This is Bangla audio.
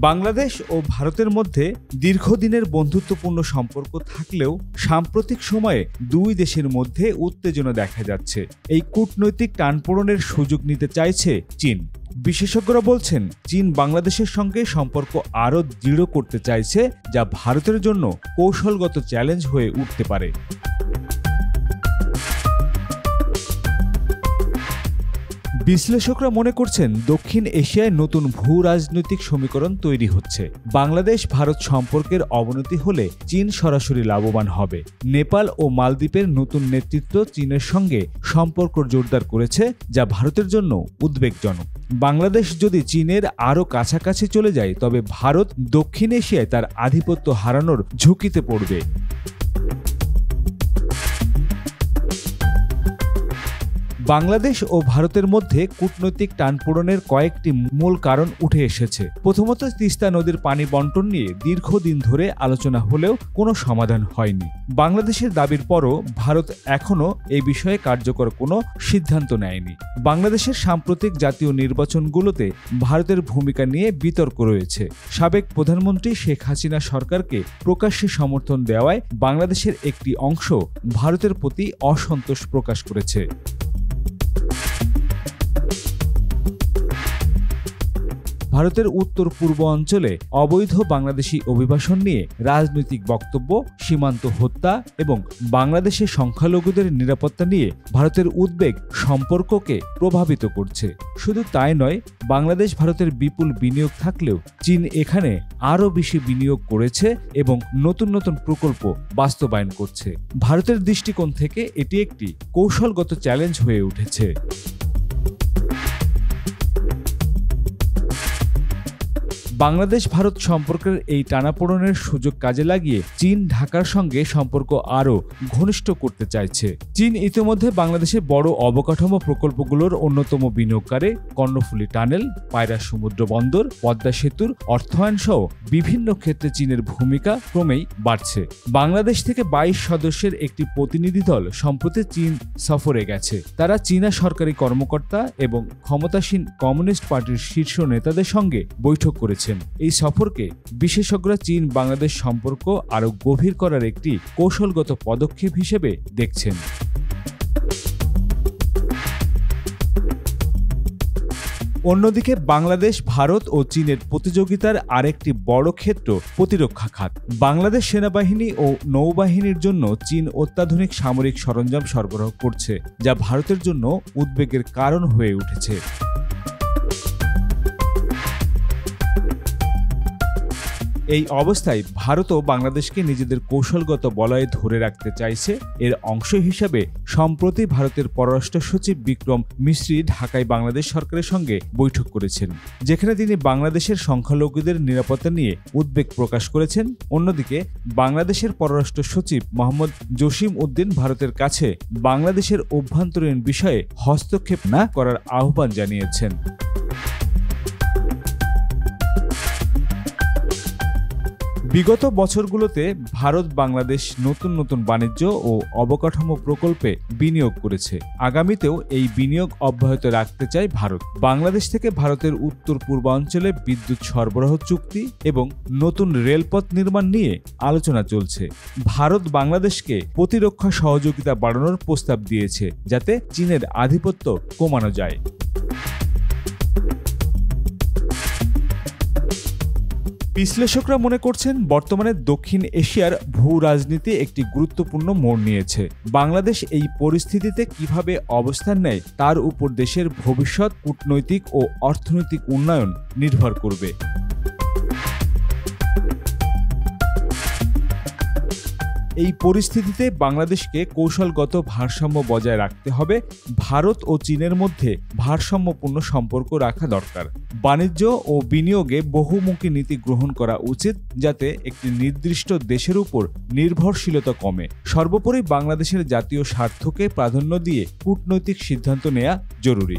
বাংলাদেশ ও ভারতের মধ্যে দীর্ঘদিনের বন্ধুত্বপূর্ণ সম্পর্ক থাকলেও সাম্প্রতিক সময়ে দুই দেশের মধ্যে উত্তেজনা দেখা যাচ্ছে। এই কূটনৈতিক টানপোড়েনের সুযোগ নিতে চাইছে চীন। বিশেষজ্ঞরা বলছেন, চীন বাংলাদেশের সঙ্গে সম্পর্ক আরও দৃঢ় করতে চাইছে, যা ভারতের জন্য কৌশলগত চ্যালেঞ্জ হয়ে উঠতে পারে। বিশ্লেষকরা মনে করছেন, দক্ষিণ এশিয়ায় নতুন ভূ রাজনৈতিক সমীকরণ তৈরি হচ্ছে। বাংলাদেশ ভারত সম্পর্কের অবনতি হলে চীন সরাসরি লাভবান হবে। নেপাল ও মালদ্বীপের নতুন নেতৃত্ব চীনের সঙ্গে সম্পর্ক জোরদার করেছে, যা ভারতের জন্য উদ্বেগজনক। বাংলাদেশ যদি চীনের আরও কাছাকাছি চলে যায়, তবে ভারত দক্ষিণ এশিয়ায় তার আধিপত্য হারানোর ঝুঁকিতে পড়বে। বাংলাদেশ ও ভারতের মধ্যে কূটনৈতিক টানপোড়েনের কয়েকটি মূল কারণ উঠে এসেছে। প্রথমত, তিস্তা নদীর পানি বণ্টন নিয়ে দীর্ঘদিন ধরে আলোচনা হলেও কোনো সমাধান হয়নি। বাংলাদেশের দাবির পরও ভারত এখনও এই বিষয়ে কার্যকর কোনো সিদ্ধান্ত নেয়নি। বাংলাদেশের সাম্প্রতিক জাতীয় নির্বাচনগুলোতে ভারতের ভূমিকা নিয়ে বিতর্ক রয়েছে। সাবেক প্রধানমন্ত্রী শেখ হাসিনা সরকারকে প্রকাশ্যে সমর্থন দেওয়ায় বাংলাদেশের একটি অংশ ভারতের প্রতি অসন্তোষ প্রকাশ করেছে। ভারতের উত্তর পূর্ব অঞ্চলে অবৈধ বাংলাদেশি অভিবাসন নিয়ে রাজনৈতিক বক্তব্য, সীমান্ত হত্যা এবং বাংলাদেশের সংখ্যালঘুদের নিরাপত্তা নিয়ে ভারতের উদ্বেগ সম্পর্ককে প্রভাবিত করছে। শুধু তাই নয়, বাংলাদেশ ভারতের বিপুল বিনিয়োগ থাকলেও চীন এখানে আরও বেশি বিনিয়োগ করেছে এবং নতুন নতুন প্রকল্প বাস্তবায়ন করছে। ভারতের দৃষ্টিকোণ থেকে এটি একটি কৌশলগত চ্যালেঞ্জ হয়ে উঠেছে। বাংলাদেশ ভারত সম্পর্কের এই টানাপোড়েনের সুযোগ কাজে লাগিয়ে চীন ঢাকার সঙ্গে সম্পর্ক আরও ঘনিষ্ঠ করতে চাইছে। চীন ইতিমধ্যে বাংলাদেশের বড় অবকাঠামো প্রকল্পগুলোর অন্যতম বিনিয়োগকারী। কর্ণফুলী টানেল, পায়রা সমুদ্র বন্দর, পদ্মা সেতুর অর্থায়ন সহ বিভিন্ন ক্ষেত্রে চীনের ভূমিকা ক্রমেই বাড়ছে। বাংলাদেশ থেকে 22 সদস্যের একটি প্রতিনিধি দল সম্প্রতি চীন সফরে গেছে। তারা চীনা সরকারি কর্মকর্তা এবং ক্ষমতাসীন কমিউনিস্ট পার্টির শীর্ষ নেতাদের সঙ্গে বৈঠক করেছে। এই সফরকে বিশেষজ্ঞরা চীন বাংলাদেশ সম্পর্ক আরও গভীর করার একটি কৌশলগত পদক্ষেপ হিসেবে দেখছেন। অন্যদিকে বাংলাদেশ, ভারত ও চীনের প্রতিযোগিতার আরেকটি বড় ক্ষেত্র প্রতিরক্ষা খাত। বাংলাদেশ সেনাবাহিনী ও নৌবাহিনীর জন্য চীন অত্যাধুনিক সামরিক সরঞ্জাম সরবরাহ করছে, যা ভারতের জন্য উদ্বেগের কারণ হয়ে উঠেছে। এই অবস্থায় ভারতও বাংলাদেশকে নিজেদের কৌশলগত বলয়ে ধরে রাখতে চাইছে। এর অংশ হিসাবে সম্প্রতি ভারতের পররাষ্ট্র সচিব বিক্রম মিশ্রি ঢাকায় বাংলাদেশ সরকারের সঙ্গে বৈঠক করেছেন, যেখানে তিনি বাংলাদেশের সংখ্যালঘুদের নিরাপত্তা নিয়ে উদ্বেগ প্রকাশ করেছেন। অন্যদিকে বাংলাদেশের পররাষ্ট্র সচিব মোহাম্মদ জসিম উদ্দিন ভারতের কাছে বাংলাদেশের অভ্যন্তরীণ বিষয়ে হস্তক্ষেপ না করার আহ্বান জানিয়েছেন। বিগত বছরগুলোতে ভারত বাংলাদেশ নতুন নতুন বাণিজ্য ও অবকাঠামো প্রকল্পে বিনিয়োগ করেছে। আগামীতেও এই বিনিয়োগ অব্যাহত রাখতে চায় ভারত। বাংলাদেশ থেকে ভারতের উত্তর পূর্বাঞ্চলে বিদ্যুৎ সরবরাহ চুক্তি এবং নতুন রেলপথ নির্মাণ নিয়ে আলোচনা চলছে। ভারত বাংলাদেশকে প্রতিরক্ষা সহযোগিতা বাড়ানোর প্রস্তাব দিয়েছে, যাতে চীনের আধিপত্য কমানো যায়। বিশ্লেষকরা মনে করছেন, বর্তমানে দক্ষিণ এশিয়ার ভূ রাজনীতি একটি গুরুত্বপূর্ণ মোড় নিয়েছে। বাংলাদেশ এই পরিস্থিতিতে কিভাবে অবস্থান নেয় তার উপর দেশের ভবিষ্যৎ কূটনৈতিক ও অর্থনৈতিক উন্নয়ন নির্ভর করবে। এই পরিস্থিতিতে বাংলাদেশকে কৌশলগত ভারসাম্য বজায় রাখতে হবে। ভারত ও চীনের মধ্যে ভারসাম্যপূর্ণ সম্পর্ক রাখা দরকার। বাণিজ্য ও বিনিয়োগে বহুমুখী নীতি গ্রহণ করা উচিত, যাতে একটি নির্দিষ্ট দেশের উপর নির্ভরশীলতা কমে। সর্বোপরি বাংলাদেশের জাতীয় স্বার্থকে প্রাধান্য দিয়ে কূটনৈতিক সিদ্ধান্ত নেওয়া জরুরি।